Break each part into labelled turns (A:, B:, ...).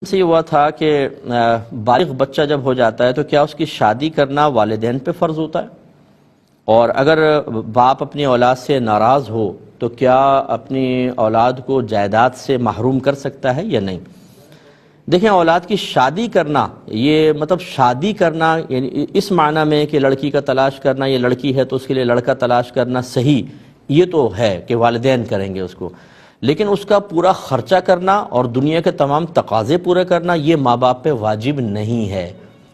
A: سے یہ ہوا تھا کہ بالغ بچہ جب ہو جاتا ہے تو کیا اس کی شادی کرنا والدین پہ فرض ہوتا ہے؟ اور اگر باپ اپنی اولاد سے ناراض ہو تو کیا اپنی اولاد کو جائیداد سے محروم کر سکتا ہے یا نہیں؟ دیکھیں، اولاد کی شادی کرنا، یہ مطلب شادی کرنا یعنی اس معنی میں کہ لڑکی کا تلاش کرنا، یہ لڑکی ہے تو اس کے لیے لڑکا تلاش کرنا صحیح، یہ تو ہے کہ والدین کریں گے اس کو، لیکن اس کا پورا خرچہ کرنا اور دنیا کے تمام تقاضے پورے کرنا یہ ماں باپ پہ واجب نہیں ہے۔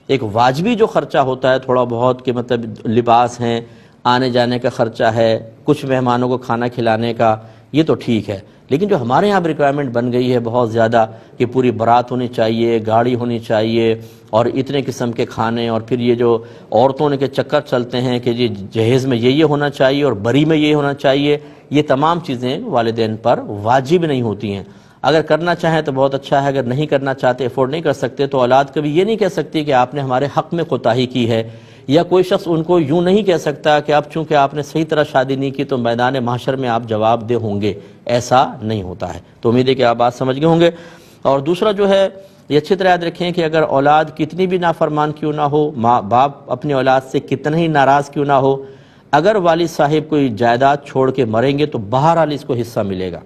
A: ایک واجبی جو خرچہ ہوتا ہے تھوڑا بہت، کہ مطلب لباس ہیں، آنے جانے کا خرچہ ہے، کچھ مہمانوں کو کھانا کھلانے کا، یہ تو ٹھیک ہے، لیکن جو ہمارے یہاں ریکوائرمنٹ بن گئی ہے بہت زیادہ کہ پوری بارات ہونی چاہیے، گاڑی ہونی چاہیے اور اتنے قسم کے کھانے، اور پھر یہ جو عورتوں کے چکر چلتے ہیں کہ جی جہیز میں یہ ہونا چاہیے اور بری میں یہ ہونا چاہیے، یہ تمام چیزیں والدین پر واجب نہیں ہوتی ہیں۔ اگر کرنا چاہیں تو بہت اچھا ہے، اگر نہیں کرنا چاہتے، افورڈ نہیں کر سکتے، تو اولاد کبھی یہ نہیں کہہ سکتی کہ آپ نے ہمارے حق میں کوتاہی کی ہے، یا کوئی شخص ان کو یوں نہیں کہہ سکتا کہ اب چونکہ آپ نے صحیح طرح شادی نہیں کی تو میدان محشر میں آپ جواب دہ ہوں گے، ایسا نہیں ہوتا ہے۔ تو امید ہے کہ آپ بات سمجھ گئے ہوں گے۔ اور دوسرا جو ہے، یہ اچھی طرح یاد رکھیں کہ اگر اولاد کتنی بھی نافرمان کیوں نہ ہو، ماں باپ اپنی اولاد سے کتنا ہی ناراض کیوں نہ ہو، اگر والد صاحب کوئی جائیداد چھوڑ کے مریں گے تو بہرحال اس کو حصہ ملے گا،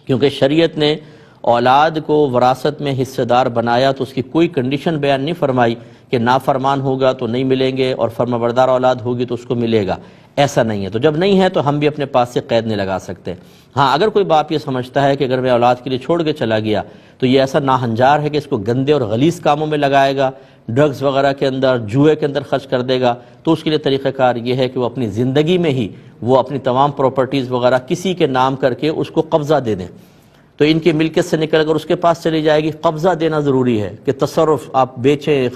A: کیونکہ شریعت نے اولاد کو وراثت میں حصہ دار بنایا تو اس کی کوئی کنڈیشن بیان نہیں فرمائی کہ نافرمان ہوگا تو نہیں ملیں گے اور فرمانبردار اولاد ہوگی تو اس کو ملے گا، ایسا نہیں ہے۔ تو جب نہیں ہے تو ہم بھی اپنے پاس سے قید نہیں لگا سکتے۔ ہاں، اگر کوئی باپ یہ سمجھتا ہے کہ اگر میں اولاد کے لیے چھوڑ کے چلا گیا تو یہ ایسا ناہنجار ہے کہ اس کو گندے اور غلیظ کاموں میں لگائے گا، ڈرگز وغیرہ کے اندر، جوئے کے اندر خرچ کر دے گا، تو اس کے لیے طریقہ کار یہ ہے کہ وہ اپنی زندگی میں ہی وہ اپنی تمام پراپرٹیز وغیرہ کسی کے نام کر کے اس کو قبضہ دے دیں۔ تو ان کی ملکیت سے نکل کر اس کے پاس چلی جائے گی، قبضہ دینا ضروری ہے کہ تصرف آپ بیچیں،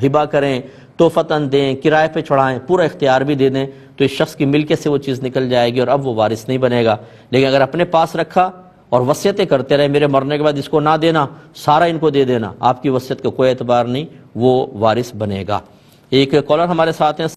A: ہبہ کریں، تحفتاً دیں، کرائے پہ چڑھائیں، پورا اختیار بھی دے دیں، تو اس شخص کی ملکیت سے وہ چیز نکل جائے گی اور اب وہ وارث نہیں بنے گا۔ لیکن اگر اپنے پاس رکھا اور وصیتیں کرتے رہے، میرے مرنے کے بعد اس کو نہ دینا، سارا ان کو دے دینا، آپ کی وصیت کا کوئی اعتبار نہیں، وہ وارث بنے گا۔ ایک کالر ہمارے ساتھ ہیں۔